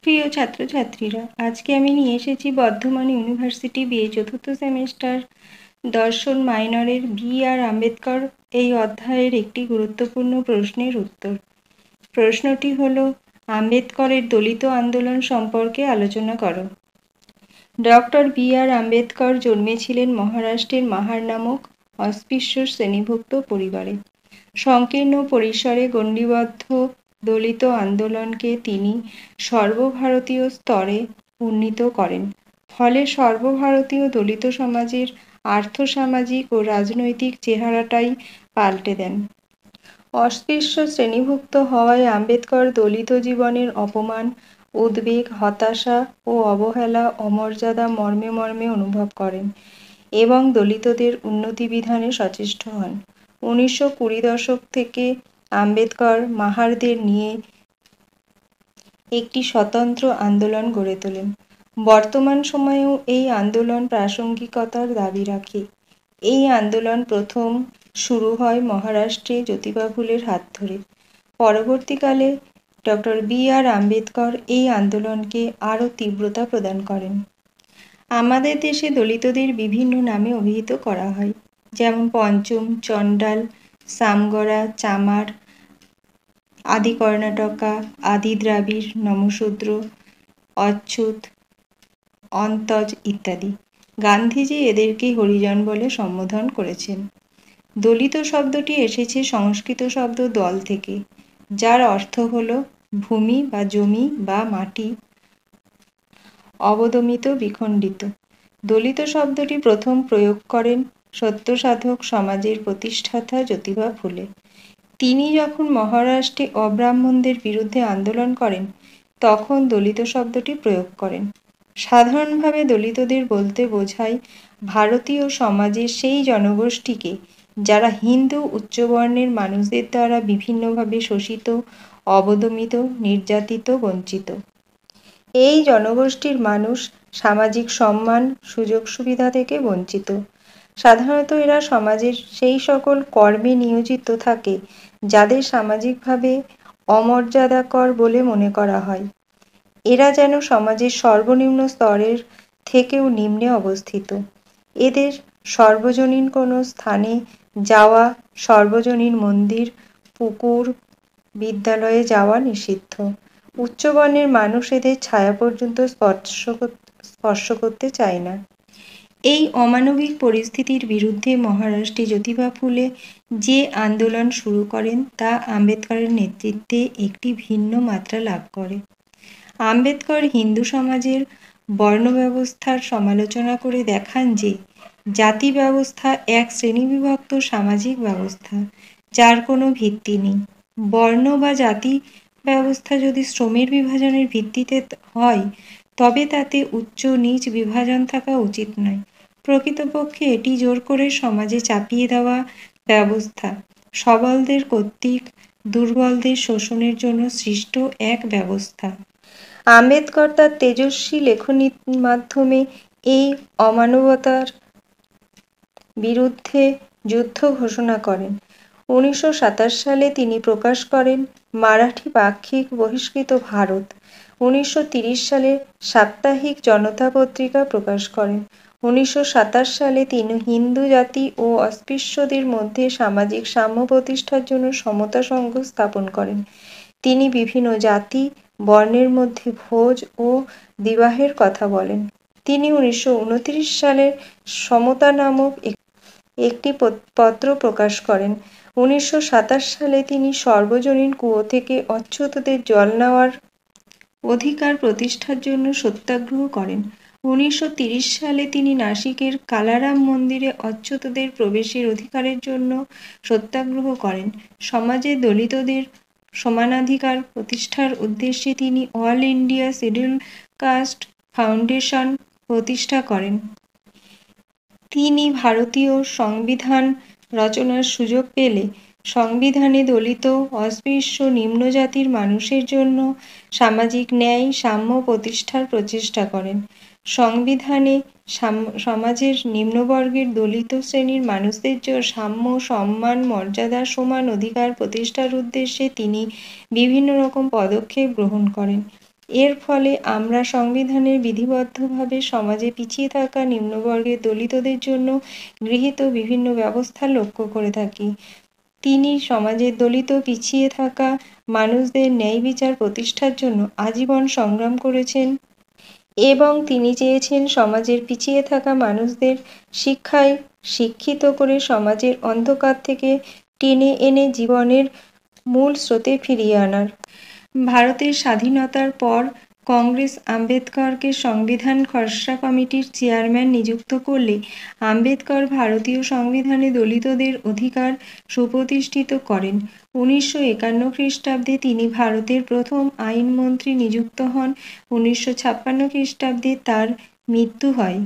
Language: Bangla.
প্রিয় ছাত্রছাত্রীরা, আজকে আমি নিয়ে এসেছি বর্ধমান ইউনিভার্সিটি বিএ চতুর্থ সেমিস্টার দর্শন মাইনরের বি.আর. আম্বেদকর এই অধ্যায়ের একটি গুরুত্বপূর্ণ প্রশ্নের উত্তর। প্রশ্নটি হলো, আম্বেদকরের দলিত আন্দোলন সম্পর্কে আলোচনা করো। Doctor B.R.. আম্বেদকর জন্মেছিলেন মহারাষ্ট্রের মাহার নামক অস্পৃশ্য শ্রেণীভুক্ত পরিবারে। সংকীর্ণ পরিসরে গণ্ডিবদ্ধ দলিত আন্দোলনকে তিনি সর্বভারতীয় স্তরে উন্নীত করেন। ফলে সর্বভারতীয় দলিত সমাজের আর্থসামাজিক ও রাজনৈতিক চেহারাটাই পাল্টে দেন। অস্পৃশ্য শ্রেণীভুক্ত হওয়ায় আম্বেদকর দলিত জীবনের অপমান, উদ্বেগ, হতাশা ও অবহেলা, অমর্যাদা মর্মে মর্মে অনুভব করেন এবং দলিতদের উন্নতি বিধানে সচেষ্ট হন। 1920 দশক থেকে আম্বেদকর মাহারদের নিয়ে একটি স্বতন্ত্র আন্দোলন গড়ে তোলেন। বর্তমান সময়েও এই আন্দোলন প্রাসঙ্গিকতার দাবি রাখে। এই আন্দোলন প্রথম শুরু হয় মহারাষ্ট্রে জ্যোতিবা ফুলের হাত ধরে। পরবর্তীকালে ডক্টর বি.আর. আম্বেদকর এই আন্দোলনকে আরও তীব্রতা প্রদান করেন। আমাদের দেশে দলিতদের বিভিন্ন নামে অভিহিত করা হয়, যেমন পঞ্চম, চণ্ডাল, সামগরা, চামার, আদি কর্ণাটকা, আদি দ্রাবিড়, নমশূদ্র, অচ্যুত, অন্তজ ইত্যাদি। গান্ধীজি এদেরকেই হরিজন বলে সম্বোধন করেছেন। দলিত শব্দটি এসেছে সংস্কৃত শব্দ দল থেকে, যার অর্থ হল ভূমি বা জমি বা মাটি অবদমিত, বিখণ্ডিত। দলিত শব্দটি প্রথম প্রয়োগ করেন সত্যসাধক সমাজের প্রতিষ্ঠাতা জ্যোতিবা ফুলে। তিনি যখন মহারাষ্ট্রে অব্রাহ্মণদের বিরুদ্ধে আন্দোলন করেন, তখন দলিত শব্দটি প্রয়োগ করেন। সাধারণভাবে দলিতদের বলতে বোঝায় ভারতীয় সমাজের সেই জনগোষ্ঠীকে যারা হিন্দু উচ্চবর্ণের মানুষদের দ্বারা বিভিন্নভাবে শোষিত, অবদমিত, নির্যাতিত, বঞ্চিত। এই জনগোষ্ঠীর মানুষ সামাজিক সম্মান, সুযোগ সুবিধা থেকে বঞ্চিত। সাধারণত এরা সমাজের সেই সকল কর্মে নিয়োজিত থাকে যাদের সামাজিকভাবে অমর্যাদাকর বলে মনে করা হয়। এরা যেন সমাজের সর্বনিম্ন স্তরের থেকেও নিম্নে অবস্থিত। এদের সর্বজনীন কোনো স্থানে যাওয়া, সর্বজনীন মন্দির, পুকুর, বিদ্যালয়ে যাওয়া নিষিদ্ধ। উচ্চবর্ণের মানুষ এদের ছায়া পর্যন্ত স্পর্শ করতে চায় না। এই অমানবিক পরিস্থিতির বিরুদ্ধে মহারাষ্ট্রে জ্যোতিবা ফুলে যে আন্দোলন শুরু করেন তা আম্বেদকরের নেতৃত্বে একটি ভিন্ন মাত্রা লাভ করে। আম্বেদকর হিন্দু সমাজের বর্ণব্যবস্থার সমালোচনা করে দেখান যে জাতি ব্যবস্থা এক শ্রেণীবিভক্ত সামাজিক ব্যবস্থা, যার কোনো ভিত্তি নেই। বর্ণ বা জাতি ব্যবস্থা যদি শ্রমের বিভাজনের ভিত্তিতে হয়, তবে তাতে উচ্চ নীচ বিভাজন থাকা উচিত নয়। প্রকৃতপক্ষে এটি জোর করে সমাজে চাপিয়ে দেওয়া ব্যবস্থা, সবলদের কর্তৃক দুর্বলদের শোষণের জন্য সৃষ্ট এক ব্যবস্থা। আম্বেদকর তার তেজস্বী লেখনীর মাধ্যমে এই অমানবতার বিরুদ্ধে যুদ্ধ ঘোষণা করেন। 1927 সালে তিনি প্রকাশ করেন মারাঠি পাক্ষিক বহিষ্কৃত ভারত। 1930 সালে সাপ্তাহিক জনতা পত্রিকা প্রকাশ করেন। 1927 সালে তিনি হিন্দু জাতি ও অস্পৃশ্যদের মধ্যে সামাজিক সাম্য প্রতিষ্ঠার জন্য সমতা সংঘ স্থাপন করেন। তিনি বিভিন্ন জাতি, বর্ণের মধ্যে ভোজ ও বিবাহের কথা বলেন। তিনি 1929 সালে সমতা নামক একটি পত্র প্রকাশ করেন। 1927 সালে তিনি সর্বজনীন কুয়ো থেকে অচ্যুতদের জল নেওয়ার অধিকার প্রতিষ্ঠার জন্য সত্যাগ্রহ করেন। 1930 সালে তিনি নাসিকের কালারাম মন্দিরে অচ্যুতদের প্রবেশের অধিকারের জন্য সত্যাগ্রহ করেন। সমাজে দলিতদের সমানাধিকার প্রতিষ্ঠার উদ্দেশ্যে তিনি All India Scheduled Caste Foundation প্রতিষ্ঠা করেন। তিনি ভারতীয় সংবিধান রচনার সুযোগ পেলে সংবিধানে দলিত, অস্পৃশ্য, নিম্নজাতির মানুষের জন্য সামাজিক ন্যায়, সাম্য প্রতিষ্ঠার প্রচেষ্টা করেন। সংবিধানে সমাজের নিম্নবর্গের দলিত শ্রেণীর মানুষদের সাম্য, সম্মান, মর্যাদা, সমান অধিকার প্রতিষ্ঠার উদ্দেশ্যে তিনি বিভিন্ন রকম পদক্ষেপ গ্রহণ করেন। এর ফলে আমরা সংবিধানের বিধিবদ্ধভাবে সমাজে পিছিয়ে থাকা নিম্নবর্গের দলিতদের জন্য গৃহীত বিভিন্ন ব্যবস্থা লক্ষ্য করে থাকি। তিনি সমাজের দলিত পিছিয়ে থাকা মানুষদের ন্যায় বিচার প্রতিষ্ঠার জন্য আজীবন সংগ্রাম করেছেন এবং তিনি চেয়েছেন সমাজের পিছিয়ে থাকা মানুষদের শিক্ষায় শিক্ষিত করে সমাজের অন্ধকার থেকে টেনে এনে জীবনের মূল স্রোতে ফিরিয়ে আনার। ভারতের স্বাধীনতার পর কংগ্রেস আম্বেদকরকে সংবিধান খসড়া কমিটির চেয়ারম্যান নিযুক্ত করলে আম্বেদকর ভারতীয় সংবিধানে দলিতদের অধিকার সুপ্রতিষ্ঠিত করেন। 1951 খ্রিস্টাব্দে তিনি ভারতের প্রথম আইনমন্ত্রী নিযুক্ত হন। 1956 খ্রিস্টাব্দে তার মৃত্যু হয়।